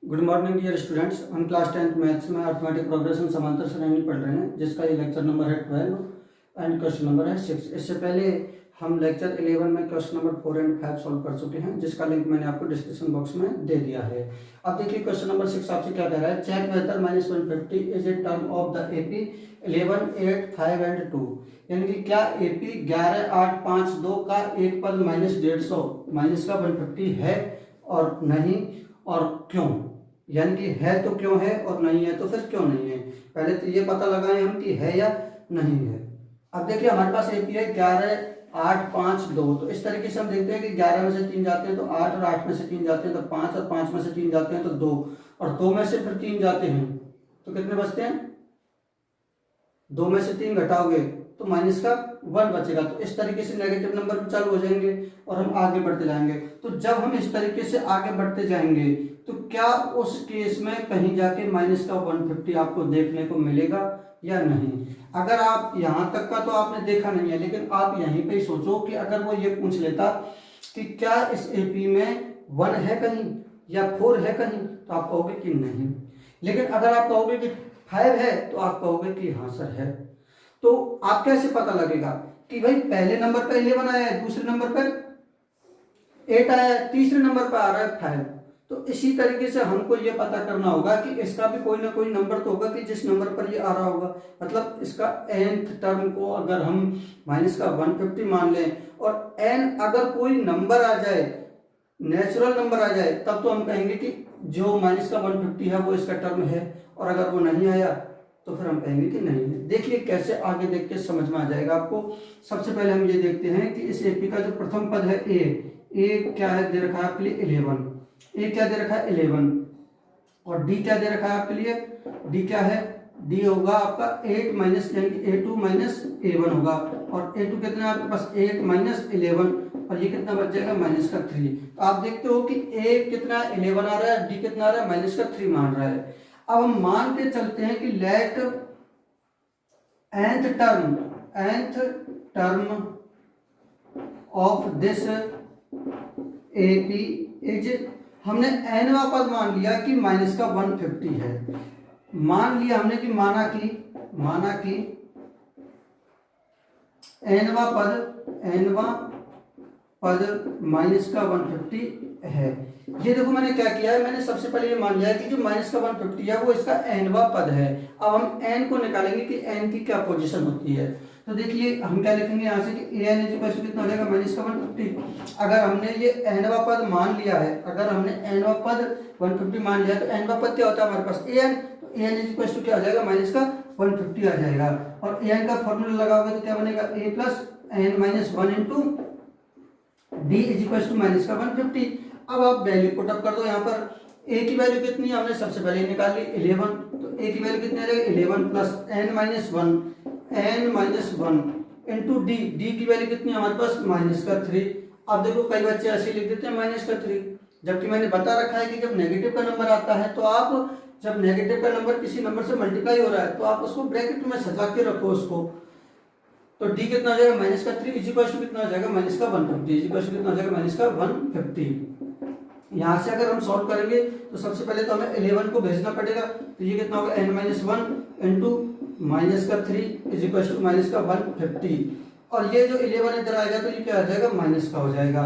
Good morning dear students. हम class 10th maths में arithmetic progression समांतर श्रेणी पढ़ रहे हैं, जिसका ये लेक्चर नंबर है 12 एंड क्वेश्चन नंबर है 6। इससे पहले हम लेक्चर 11 में क्वेश्चन नंबर 4 एंड 5 सॉल्व कर चुके हैं, जिसका लिंक मैंने आपको डिस्क्रिप्शन बॉक्स में दे दिया है। अब देखिए क्वेश्चन नंबर 6 आपसे क्या कह रहा है। Check whether -150 is a term of the AP 11, 8, 5 and 2। यानी कि क्या एपी 11, 8, 5, 2 का एक पद -150 माइनस का 150 है और नहीं, और क्यों। यानी कि है तो क्यों है और नहीं है तो फिर क्यों नहीं है। पहले तो ये पता लगाएं हम कि है या नहीं है। अब देखिए हमारे पास एपी है 11, 8, 5, 2। तो इस तरीके से हम देखते हैं कि 11 में से 3 जाते हैं तो 8, और 8 में से 3 जाते हैं तो 5, और 5 में से 3 जाते हैं तो 2, और 2 में से फिर 3 जाते हैं तो कितने बचते हैं। 2 में से 3 घटाओगे तो माइनस का 1 बचेगा। तो इस तरीके से नेगेटिव नंबर भी चालू हो जाएंगे और हम आगे बढ़ते जाएंगे। तो जब हम इस तरीके से आगे बढ़ते जाएंगे तो क्या उस केस में कहीं जाके माइनस का 150 आपको देखने को मिलेगा या नहीं। अगर आप यहां तक का तो आपने देखा नहीं है, लेकिन आप यहीं पे ही सोचो कि अगर वो ये पूछ लेता कि क्या इस एपी में 1 है कहीं या 4 है कहीं, तो आप कहोगे कि नहीं। लेकिन अगर आप कहोगे कि 5 है तो आप कहोगे कि हाँ सर है। तो आप कैसे पता लगेगा कि भाई पहले नंबर पर 11 आया है, दूसरे नंबर पर 8 आया है, तीसरे नंबर पर आ रहा है 5। तो इसी तरीके से हमको ये पता करना होगा कि इसका भी कोई ना कोई नंबर तो होगा कि जिस नंबर पर ये आ रहा होगा। मतलब इसका nth टर्म को अगर हम माइनस का 150 मान लें और n अगर कोई नंबर आ जाए, नेचुरल नंबर आ जाए, तब तो हम कहेंगे कि जो माइनस का 150 है वो इसका टर्म है, और अगर वो नहीं आया तो फिर हम कहेंगे कि नहीं है। देखिए कैसे आगे देख के समझ में आ जाएगा आपको। सबसे पहले हम ये देखते हैं कि इस एपी का जो प्रथम पद है ए क्या है, दे रखा है आपके लिए 11। ए क्या दे रखा है 11, और डी क्या दे रखा है आपके लिए, डी क्या है, डी होगा आपका 8 माइनस यानी कि A2 माइनस A1 होगा। और A2 कितना है आपके पास 8 माइनस 11, और ये कितना बच जाएगा माइनस का 3। तो आप देखते हो कि A कितना 11 आ रहा है, डी कितना आ रहा है माइनस का 3 मान रहा है। अब हम मान के चलते हैं कि let nth term of this AP is, हमने nवां पद मान लिया कि माइनस का 150 है। मान लिया हमने कि माना कि nवां पद माइनस का 150 है। ये देखो मैंने क्या किया है, मैंने सबसे पहले ये मान लिया है कि जो माइनस का 150 है वो इसका nवां पद है। अब हम n को निकालेंगे कि n की क्या पोजीशन होती है। तो देखिए हम क्या लिखेंगे यहाँ से कि an इक्वल टू कितना हो जाएगा माइनस का 150। अगर हमने ये nवां पद मान लिया है, अगर हमने nवां पद 150 मान लिया तो nवां पद क्या होता है हमारे पास an, तो an इक्वल टू क्या आ जाएगा माइनस का 150 आ जाएगा। और an का फॉर्मूला लगाओगे तो क्या बनेगा a plus n minus 1 into d is equal to minus का 150। अब आप वैल्यू पुट अप कर दो। यहाँ पर a की वैल्यू कितनी है हमने सबसे पहले निकाल ली 11, तो a की वैल्यू कितनी आ जाएगी 11 plus n minus 1 into D, D की वैल्यू कितनी है हमारे पास माइनस का 3। अब देखो कई बच्चे ऐसे लिख देते हैं माइनस का 3, जबकि मैंने बता रखा है कि जब नेगेटिव का नंबर आता है तो आप जब नेगेटिव का नंबर किसी नंबर से मल्टीप्लाई हो रहा है तो आप उसको ब्रैकेट में सजा के रखो उसको। तो डी कितना हो जाएगा माइनस का 3 इज इक्वल टू कितना हो जाएगा माइनस का 150 इज इक्वल टू कितना हो जाएगा माइनस का 150। यहाँ से अगर हम सॉल्व करेंगे तो सबसे पहले तो हमें 11 को भेजना पड़ेगा, तो ये कितना होगा n माइनस 1 इंटू माइनस का 3 इज इक्वल टू माइनस का 150। और ये जो 11 इधर आएगा तो ये क्या आ जाएगा माइनस का हो जाएगा।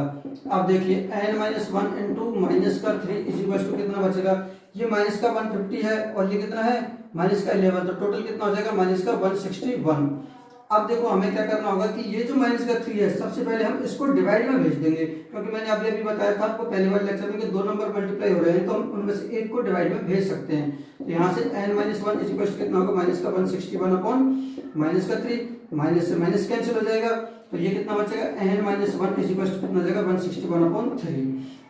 अब देखिए n माइनस 1 इंटू माइनस का 3 इज इक्वल टू कितना बचेगा, ये माइनस का 150 है और ये कितना है माइनस का 11, तो टोटल कितना हो जाएगा माइनस का 161। अब देखो हमें क्या करना होगा कि ये जो माइनस का 3 है सबसे पहले हम इसको डिवाइड में भेज देंगे, क्योंकि मैंने अभी बताया था आपको पहले वाले लेक्चर में कि 2 नंबर मल्टीप्लाई हो रहे हैं तो हम उनमें से एक को डिवाइड में भेज सकते हैं। तो यहाँ से n minus 1 is equal to कितना होगा माइनस का 161 अपॉन माइनस का 3, माइनस से माइनस कैंसिल हो जाएगा, तो ये कितना बचेगा n minus 1 is equal to कितना हो जाएगा 161 अपॉन 3।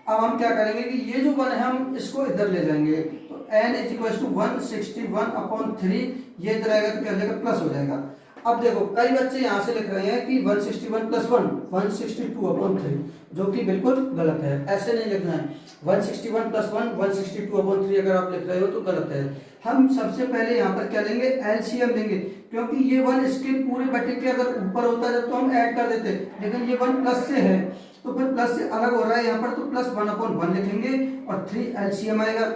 अब हम क्या करेंगे कि ये जो 1 है हम इसको इधर ले जाएंगे, तो n is equal to 161 upon 3, ये इधर आएगा तो क्या हो जाएगा प्लस हो जाएगा। अब देखो कई बच्चे यहाँ से लिख रहे हैं कि 161 प्लस 1 162 अपॉन 3, जो कि बिल्कुल गलत है। ऐसे नहीं लिखना है। 161 प्लस 1 162 अपॉन 3 अगर आप लिख रहे हो तो गलत है। हम सबसे पहले यहाँ पर क्या लेंगे एलसीएम लेंगे, क्योंकि ये 1 इसके पूरे बटे के अगर ऊपर होता जब तो हम ऐड कर देते, लेकिन ये 1 प्लस से है तो फिर प्लस से अलग हो रहा है यहाँ पर, तो प्लस 1 अपॉन 1 लिखेंगे और 3 एलसीएम आएगा।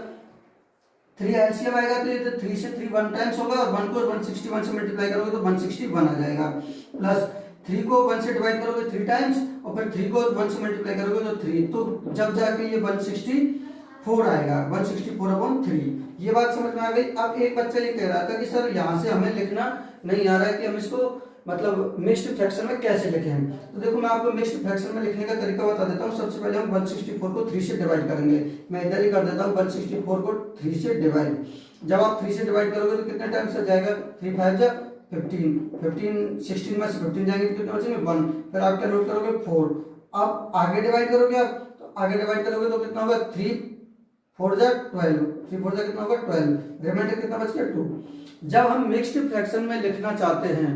3 एलसीएम आएगा तो ये तो 3 से 3 1 टाइम्स होगा और 1 को 161 से मल्टीप्लाई करोगे तो 161 आ जाएगा, प्लस 3 को 1 से डिवाइड करोगे 3 टाइम्स और फिर 3 को 1 से मल्टीप्लाई करोगे तो 3, तो जब जाके ये 164 आएगा, 164/3। ये बात समझ में आ गई। अब एक बच्चा ये कह रहा था कि सर यहाँ से हमें लिखना नहीं आ रहा है कि हम इसको मतलब मिक्स्ड फ्रैक्शन में कैसे लिखें। तो देखो मैं आपको मिक्स्ड फ्रैक्शन में लिखने का तरीका बता देता हूँ। सबसे पहले हम 164 को 3 से डिवाइड करेंगे। मैं इधर ही कर देता हूँ 164 को 3 से डिवाइड। जब आप 3 से डिवाइड करोगे तो कितने टाइम्स आ जाएगा, 3 5 जा 15, 16 में से 15 जाएंगे तो कितना बचेंगे 1, फिर आप क्या नोट करोगे 4। अब आगे डिवाइड करोगे आप, तो आगे डिवाइड करोगे तो कितना होगा 3 4 जा 12, 3 4 जा कितना होगा 12, रिमाइंडर कितना बच गया 2। जब हम मिक्स्ड फ्रैक्शन में लिखना चाहते हैं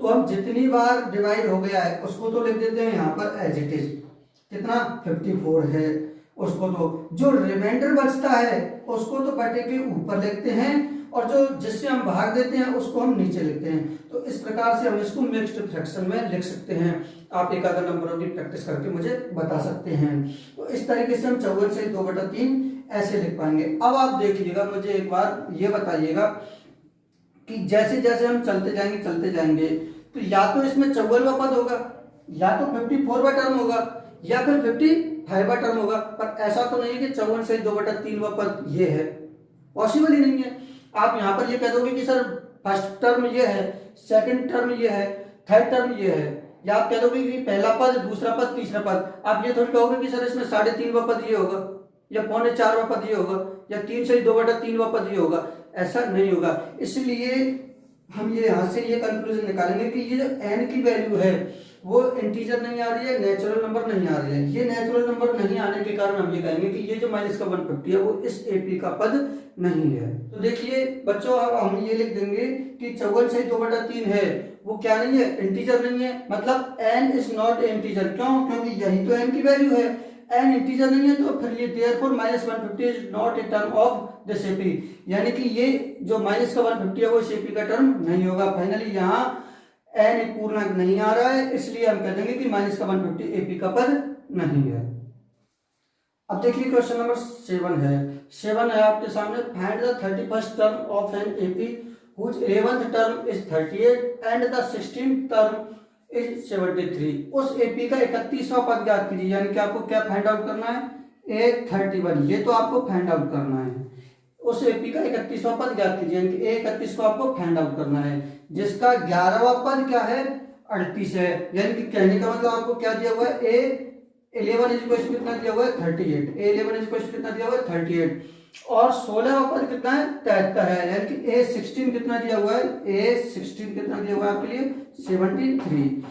तो हम जितनी बार डिवाइड हो गया है उसको तो लिख देते हैं यहाँ पर एज इट इज, कितना 54 है उसको, तो जो रिमाइंडर बचता है उसको तो बटे के ऊपर लिखते हैं और जो जिससे हम भाग देते हैं उसको हम नीचे लिखते हैं। तो इस प्रकार से हम इसको मिक्स्ड फ्रैक्शन में लिख सकते हैं। आप एक आधा नंबरों की प्रैक्टिस करके मुझे बता सकते हैं। तो इस तरीके से हम 54 से 2/3 ऐसे लिख पाएंगे। अब आप देखिएगा, मुझे एक बार ये बताइएगा कि जैसे जैसे हम चलते जाएंगे तो या तो इसमें 54वां पद होगा, या तो 54वां टर्म होगा, या फिर 55वां टर्म होगा, पर ऐसा तो नहीं है कि 54 से 2/3वां पद ये है, पॉसिबल ही नहीं है। आप यहाँ पर ये कह दोगे कि सर फर्स्ट टर्म ये है, सेकंड टर्म ये है, थर्ड टर्म ये है, या आप कह दोगे कि पहला पद, दूसरा पद, तीसरा पद। आप ये थोड़ी कहोगे कि सर इसमें 3.5वां पद ये होगा, या 3.25वां पद ये होगा, या 3 से 2/3वां पद ये होगा, ऐसा नहीं होगा। इसलिए हम ये यहाँ से ये कंक्लूजन निकालेंगे कि ये जो n की वैल्यू है वो इंटीजर नहीं आ रही है, नेचुरल नंबर नहीं आ रही है। ये नेचुरल नंबर नहीं आने के कारण हम ये कहेंगे कि ये जो माइनस का 150 है वो इस एपी का पद नहीं है। तो देखिए बच्चों, अब हम ये लिख देंगे कि 54 से 2/3 है वो क्या नहीं है, इंटीजर नहीं है, मतलब n इज नॉट इंटीजर। क्यों? क्योंकि यही तो n की वैल्यू है, n इंटीजर नहीं है, तो फिर ये therefore -150 is not a term of this AP, यानी कि ये जो माइनस का 150 है वो इस एपी का टर्म नहीं होगा। फाइनली यहाँ n एक पूर्णांक नहीं आ रहा है, इसलिए हम कह देंगे कि माइनस का 150 एपी का पद नहीं है। अब देखिए क्वेश्चन नंबर 7 है। 7 है आपके सामने, find the 31st term of an AP whose 11th term is 38 and the 16th term is 73। उस एपी का 31वां पद ज्ञात कीजिए, यानी कि आपको क्या फाइंड आउट करना है, A31, ये तो आपको फाइंड आउट करना है। उस एपी का 31वां पद ज्ञात कीजिए, यानी कि A31 को आपको फाइंड आउट करना है, जिसका 11वां पद क्या है 38 है। यानी कि कहने का मतलब आपको क्या दिया हुआ है, A11 इज इक्वल टू कितना दिया हुआ है 38, A11 इज इक्वल टू कितना दिया हुआ है 38, और 16वां पद कितना है 73 है। यानी कि A16 कितना दिया हुआ है, A16 कितना दिया हुआ है आपके लिए 73।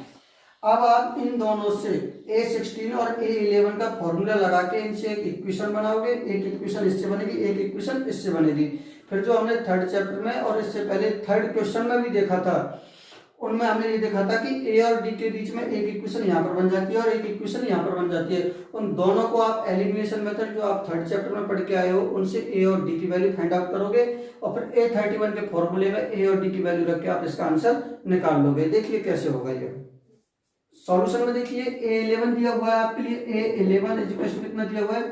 अब आप इन दोनों से A16 और A11 का फॉर्मूला लगा के इनसे एक इक्वेशन बनाओगे, एक इक्वेशन इससे बनेगी, एक इक्वेशन इससे बनेगी। फिर जो हमने थर्ड चैप्टर में और इससे पहले थर्ड क्वेश्चन में भी देखा था, उनमें हमने ये देखा था कि A और D के बीच में एक इक्वेशन यहाँ पर बन जाती है और एक इक्वेशन यहाँ पर बन जाती है। उन दोनों को आप एलिमिनेशन मेथड जो आप थर्ड चैप्टर में पढ़ के आए हो उनसे A और D की वैल्यू फाइंड आउट करोगे और फिर A31 के फॉर्मूले में A और D की वैल्यू रख के आप इसका आंसर निकाल लोगे। देखिए कैसे होगा ये। सॉल्यूशन में देखिए A11 दिया हुआ है आपके लिए, A11 इक्वेशन कितना दिया हुआ है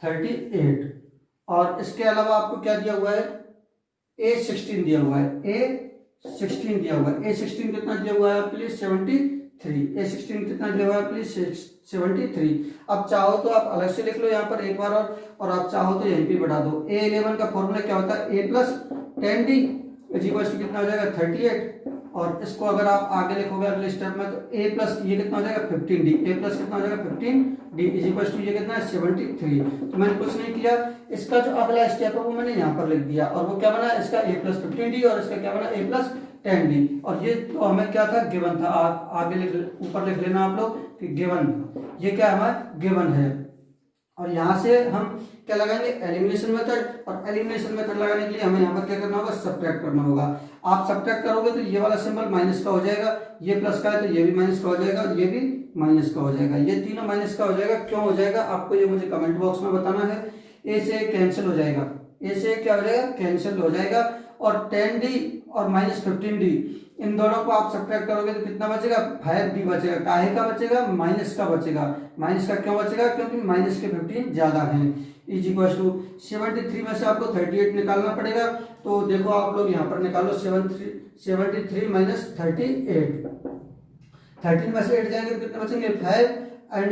38, और इसके अलावा आपको क्या दिया हुआ है A16 दिया हुआ है, A16 दिया हुआ है, A16 कितना दिया हुआ है आपके लिए 73, A16 कितना दिया हुआ है आपके लिए 73। अब चाहो तो आप अलग से लिख लो यहाँ पर एक बार और आप चाहो तो यहीं पे बढ़ा दो। A11 का फॉर्मूला क्या होता है, A plus 10D equal to कितना हो जाएगा 38, और इसको अगर आप आगे लिखोगे अगले स्टेप में तो A प्लस ये कितना हो जाएगा 15D, A प्लस कितना हो जाएगा 15D इक्वल टू ये कितना है 73। तो मैंने कुछ नहीं किया, इसका जो अगला स्टेप है वो मैंने यहाँ पर लिख दिया, और वो क्या बना इसका A प्लस 15D और इसका क्या बना A प्लस 10D। और ये तो हमें क्या था गिवन था, आगे ऊपर लिख लेना आप लोग कि गिवन, ये क्या हमारा गिवन है। और यहाँ से हम क्या लगाएंगे एलिमिनेशन मेथड, और एलिमिनेशन मेथड लगाने के लिए हमें यहाँ पर क्या करना होगा सब्ट्रैक्ट करना होगा। आप सब्ट्रैक्ट करोगे तो ये वाला सिंबल माइनस का हो जाएगा, ये प्लस का है तो ये भी माइनस का हो जाएगा, और ये भी माइनस का हो जाएगा, ये तीनों माइनस का हो जाएगा। क्यों हो जाएगा आपको ये मुझे कमेंट बॉक्स में बताना है। ए से कैंसिल हो जाएगा, ए से क्या हो जाएगा कैंसिल हो जाएगा, और 10D और -15D इन दोनों को आप सब्ट्रैक्ट करोगे तो कितना बचेगा 5D बचेगा। काहे का बचेगा माइनस का बचेगा। माइनस का क्यों बचेगा, क्योंकि माइनस के 15 ज्यादा हैं। इज इक्वल टू 73 में से आपको 38 निकालना पड़ेगा। तो देखो आप लोग यहाँ पर निकालो 73 माइनस 38, 13 में से 8 जाएंगे तो कितने बचेंगे 5 एंड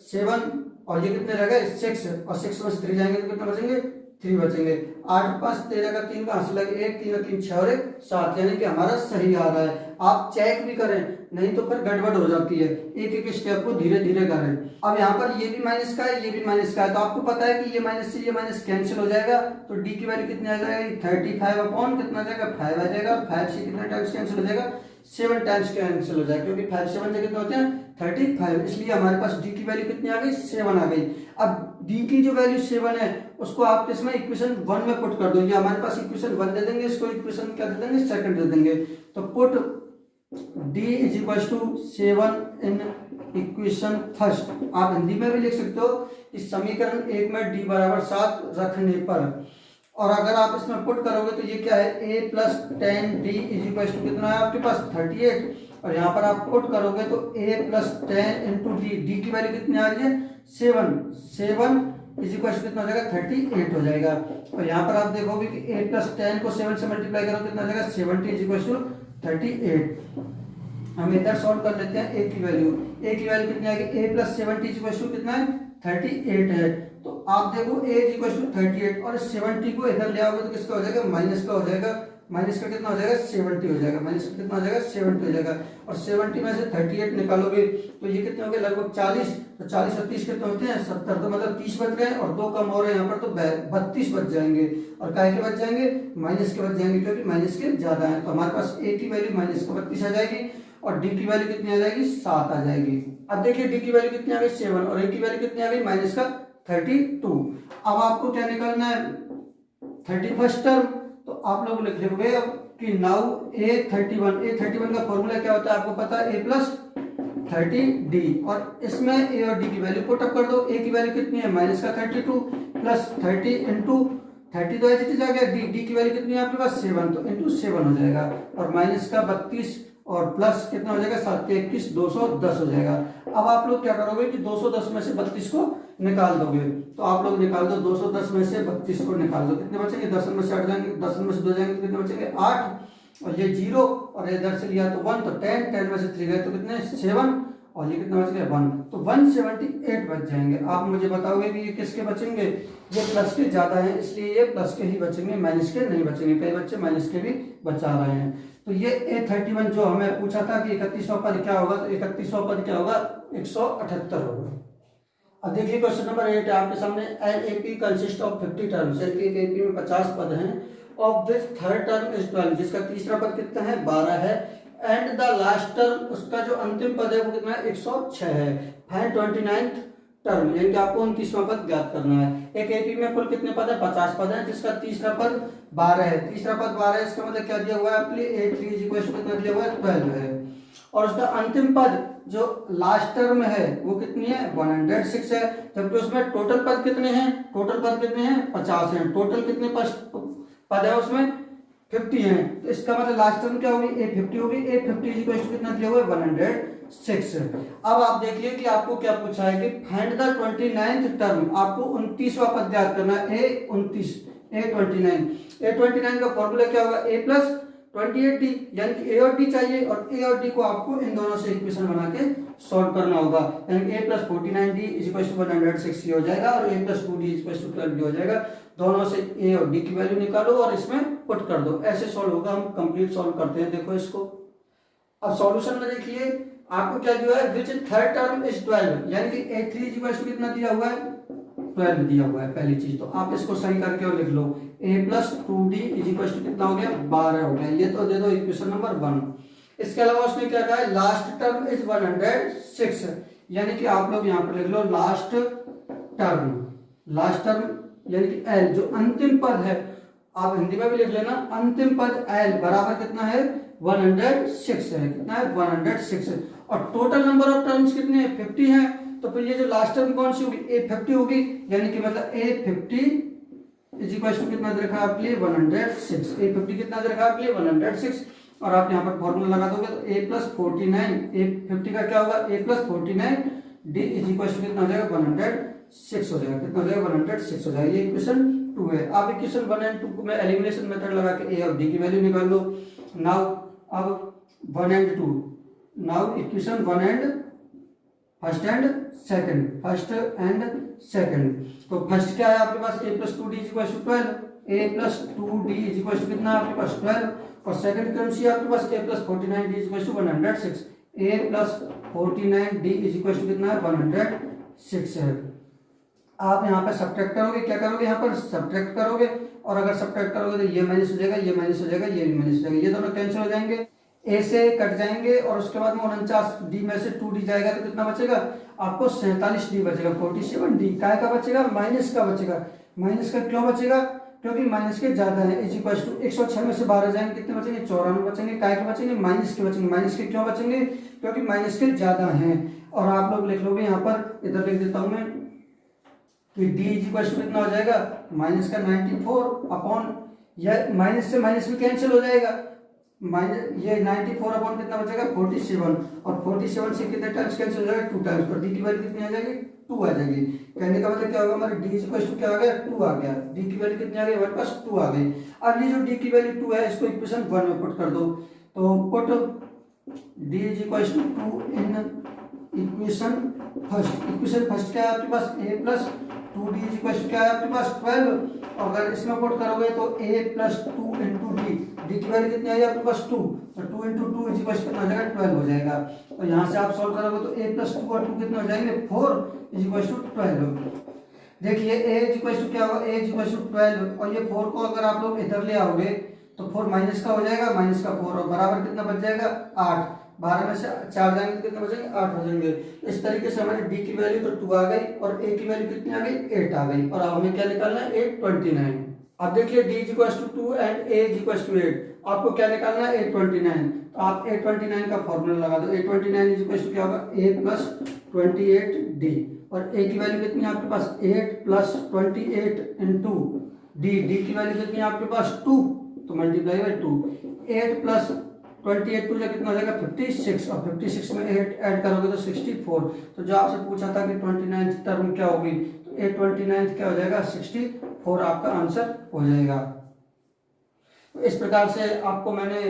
7 और ये कितने रह गए 6 और 6 में से 3 जाएंगे तो कितने बचेंगे 3 बचेंगे। 8 5 13 का 3 कहाँ से लगे 1 3 3 6 और 1 7 यानी कि हमारा सही आ रहा है। आप चेक भी करें नहीं तो फिर गड़बड़ हो जाती है, एक एक स्टेप को धीरे धीरे करें। अब यहाँ पर ये भी माइनस का है ये भी माइनस का है तो आपको पता है कि ये माइनस से ये माइनस कैंसिल हो जाएगा तो डी की वैल्यू कितनी आ जाएगी 35 अपॉन कितना आ जाएगा 5 आ जाएगा और 5 से कितने टाइम्स कैंसिल हो जाएगा 7 टाइम्स कैंसिल हो जाएगा क्योंकि 5 7 से कितने होते हैं 35, इसलिए हमारे पास डी की वैल्यू कितनी आ गई 7 आ गई। अब डी की जो वैल्यू 7 है उसको आप किसमें इक्वेशन 1 में पुट कर दो, ये हमारे पास इक्वेशन 1 दे देंगे, इसको इक्वेशन क्या दे देंगे सेकंड दे देंगे। तो put d is equal to 7 in equation first. आप हिंदी में भी लिख सकते हो इस समीकरण 1 में d बराबर 7 रखने पर, और अगर आप इसमें पुट करोगे तो ये क्या है a plus 10d is equal to कितना है आपके पास 38 और यहाँ पर आप पुट करोगे तो a प्लस 10 इंटू डी की वैल्यू कितनी आ रही है 7 इज इक्वल टू कितना हो जाएगा 38 हो जाएगा। और यहाँ पर आप देखोगे कि a प्लस 10 को 7 से मल्टीप्लाई करो कितना हो जाएगा 70 इज इक्वल टू 38। हम इधर सॉल्व कर लेते हैं a की वैल्यू कितनी आएगी a plus 70 is equal to कितना है 38 है। तो आप देखो a इज इक्वल टू 38 और 70 को इधर ले आओगे तो किसका हो जाएगा माइनस का हो जाएगा, माइनस का कितना हो जाएगा 70 हो जाएगा, माइनस का कितना हो जाएगा 70 हो जाएगा और 70 में से 38 निकालोगे तो ये कितने हो गए लगभग 40, तो 40 और 30 कितने होते हैं 70, तो मतलब 30 बच गए और 2 कम हो रहे हैं यहाँ पर तो 32 बच जाएंगे और काय के बच जाएंगे माइनस के बच जाएंगे क्योंकि माइनस के ज्यादा है। तो हमारे पास a की वैल्यू माइनस का 32 आ जाएगी और d की वैल्यू कितनी आ जाएगी 7 आ जाएगी। अब देखिए d की वैल्यू कितनी आ गई 7 और a की वैल्यू कितनी आ गई माइनस का 32। अब आपको क्या निकालना है 31st टर्म, तो आप लोग लिख लोगे अब कि नाउ a31 का फॉर्मूला क्या होता है आपको पता है a प्लस 30d और इसमें a और d की वैल्यू पुट अप कर दो। a की वैल्यू कितनी है माइनस का 32 प्लस 30 इंटू 30 तो ऐसे आ गया d की वैल्यू कितनी है आपके पास 7 तो इंटू 7 हो जाएगा और माइनस का 32 और प्लस कितना हो जाएगा 7 के 21 210 हो जाएगा। अब आप लोग क्या करोगे कि 210 में से 32 को निकाल दोगे, तो आप लोग निकाल दो 210 में से 32 को निकाल दो कितने बचेंगे 10 में से 8 जाएंगे 10 में से 2 जाएंगे तो कितने बचेंगे 8 और ये 0 और इधर से लिया तो 1 तो 10 में से 3 गए तो कितने 7 और ये कितना बच गया 1 तो 178 बच जाएंगे। आप मुझे बताओगे कि ये किसके बचेंगे, ये प्लस के ज्यादा हैं इसलिए ये प्लस के ही बचेंगे माइनस के नहीं बचेंगे, कई बच्चे माइनस के भी बचा रहे हैं। तो ये a31 जो हमें पूछा था कि 31वां पद क्या होगा तो 31वां पद क्या होगा 178 होगा। अब देखिए क्वेश्चन नंबर 8 आपके सामने an AP consist of 50 terms, एक एपी में 50 पद हैं, of this third term is 12 जिसका तीसरा पद कितना है 12 है, एंड द लास्ट टर्म उसका जो अंतिम पद है वो कितना है 106 है। फाइंड 29th टर्म यानी कि आपको 29वां पद ज्ञात करना है। एक एपी में कुल कितने पद है 50 पद है जिसका तीसरा पद 12 है, तीसरा पद 12 है इसका मतलब क्या दिया हुआ है आपके लिए a3 कितना दिया हुआ है 12 है और उसका अंतिम पद जो लास्ट टर्म है वो कितनी है 106 है, जबकि उसमें टोटल पद कितने हैं 50 हैं, टोटल कितने पद है उसमें 50 है, तो इसका मतलब लास्ट टर्म क्या होगी a50 होगी, a50 कितना दिया हुआ है 106। अब आप देखिए कि आपको क्या पूछा है कि फाइंड द 29th टर्म, आपको 29वां पद ज्ञात करना है a29 का फॉर्मूला क्या होगा a प्लस 28d यानी कि a और d चाहिए और a और d को आपको इन दोनों से इक्वेशन बना के सॉल्व करना होगा, यानी कि a plus 49d is equal to 160 हो जाएगा और a plus 2d is equal to 12d हो जाएगा। दोनों से a और d की वैल्यू निकालो और इसमें पुट कर दो, ऐसे सॉल्व होगा। हम कंप्लीट सॉल्व करते हैं, देखो इसको। अब सॉल्यूशन में देखिए आपको क्या दिया है विच थर्ड टर्म इज 12 यानी कि a3 इज इक्वल टू कितना दिया हुआ है 12 दिया हुआ है पहली चीज, तो आप इसको सही करके और लिख लो a plus 2d is equal to कितना हो गया 12 हो गया, ये तो दे दो इक्वेशन नंबर 1। इसके अलावा उसने क्या कहा है लास्ट टर्म इज 106 यानी कि आप लोग यहाँ पर लिख लो लास्ट टर्म यानी कि l जो अंतिम पद है, आप हिंदी में भी लिख लेना अंतिम पद l बराबर कितना है 106 है, कितना है 106 है और टोटल नंबर ऑफ टर्म्स कितने हैं 50 है, तो फिर ये जो लास्ट टर्म कौन सी होगी a50 होगी, यानी कि मतलब a50 इज इक्वल टू कितना दे रखा है आपके लिए 106, a50 कितना दे रखा है आपके लिए 106 और आप यहाँ पर फॉर्मूला लगा दोगे तो a प्लस 49 a50 का क्या होगा a plus 49 d is equal to कितना हो जाएगा 106 हो जाएगा। कितना हो जाएगा? 106 हो जाएगा। ये इक्वेशन 2 है। अब इक्वेशन 1 एंड 2 को मैं एलिमिनेशन मेथड लगा के ए और डी की वैल्यू निकाल लो। नाउ अब 1 and 2, now equation 1 and first and second, first and second. तो फर्स्ट क्या है आपके पास? a plus 2d is equal to 12, a plus 2d is equal to कितना आपके पास? 12। और सेकंड टर्म से आपके पास a plus 49d is equal to 106, a plus 49d is equal to कितना है? 106 है। आप यहाँ पे सब्ट्रैक्ट करोगे, क्या करोगे? यहाँ पर सब्ट्रैक्ट करोगे, और अगर सब्ट्रैक्ट करोगे तो ये माइनस हो जाएगा, ये माइनस हो जाएगा, ये भी माइनस हो जाएगा, ये दोनों कैंसिल हो जाएंगे, ए से कट जाएंगे, और उसके बाद में 49d में से 2d जाएगा तो कितना बचेगा आपको? 47d बचेगा। 47d काय का बचेगा? माइनस का बचेगा। माइनस का क्यों बचेगा? क्योंकि माइनस के ज्यादा है। इज इक्वल टू 106 में से 12 जाएंगे, कितने बचेंगे? 94 बचेंगे। काय के बचेंगे? माइनस के बचेंगे। माइनस के क्यों बचेंगे? क्योंकि माइनस के ज्यादा हैं। और आप लोग लिख लोगे यहाँ पर, इधर लिख देता हूं मैं कि d इज इक्वल टू कितना हो जाएगा? माइनस का 94 अपॉन, यह माइनस से माइनस में कैंसिल हो जाएगा, माइनस ये 94 अपॉन कितना बचेगा? 47, और 47 से कितने टाइम्स कैंसिल हो जाएगा? 2 टाइम्स। पर डी की वैल्यू कितनी आ जाएगी? 2 आ जाएगी। कहने का मतलब क्या होगा? हमारे डी इक्वल टू क्या आ गया? 2 आ गया। डी की वैल्यू कितनी आ गई? हमारे पास 2 आ गई। अब ये जो डी की वैल्यू 2 है, इसको इक्वेशन 1 में पुट कर दो। तो put d is equal to 2 in equation first. Equation first क्या है आपके पास? a plus 2d is equal to क्या है आपके पास? 12। अगर इसमें पुट करोगे तो a plus 2 into D, D की वैल्यू कितनी आई आपके पास? 2, तो 2 इंटू 2 इज इक्वल टू कितना हो जाएगा? 12 हो जाएगा। तो यहाँ से आप सॉल्व करोगे तो a प्लस 2 और 2 कितना हो जाएंगे? 4 इज इक्वल टू 12। देखिए a इज इक्वल टू क्या होगा? a इज इक्वल टू 12, और ये 4 को अगर आप लोग इधर ले आओगे तो 4 माइनस का हो जाएगा, माइनस का 4, और बराबर कितना बच जाएगा? 8। 12 में से 4 जाएंगे तो कितने बचेंगे? 8 हो जाएंगे। इस तरीके से हमारी d की वैल्यू तो 2 आ गई, और a की वैल्यू कितनी आ गई? 8 आ गई। और अब हमें क्या निकालना है? 829। अब देखिए d is equal to 2 and a is equal to 8, आपको क्या निकालना है? 829। तो आप 829 का फॉर्मूला लगा दो। 829 इज इक्वल टू क्या होगा? a प्लस 28d, और a की वैल्यू कितनी है आपके पास? 8 प्लस 28 इंटू d की वैल्यू कितनी है आपके पास? 2, तो मल्टीप्लाई बाय 2। 8 प्लस 28 टू कितना हो जाएगा? 56, और 56 में 8 ऐड करोगे तो 64। तो जो आपसे पूछा था कि 29th टर्म क्या होगी, तो 829 क्या हो जाएगा? 64 आपका आंसर हो जाएगा। तो इस प्रकार से आपको मैंने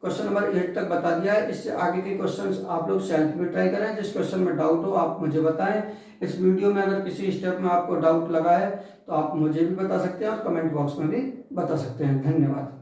क्वेश्चन नंबर 8 तक बता दिया है। इससे आगे के क्वेश्चंस आप लोग सेल्फ में ट्राई करें। जिस क्वेश्चन में डाउट हो आप मुझे बताएं। इस वीडियो में अगर किसी स्टेप में आपको डाउट लगा है तो आप मुझे भी बता सकते हैं, और कमेंट बॉक्स में भी बता सकते हैं। धन्यवाद।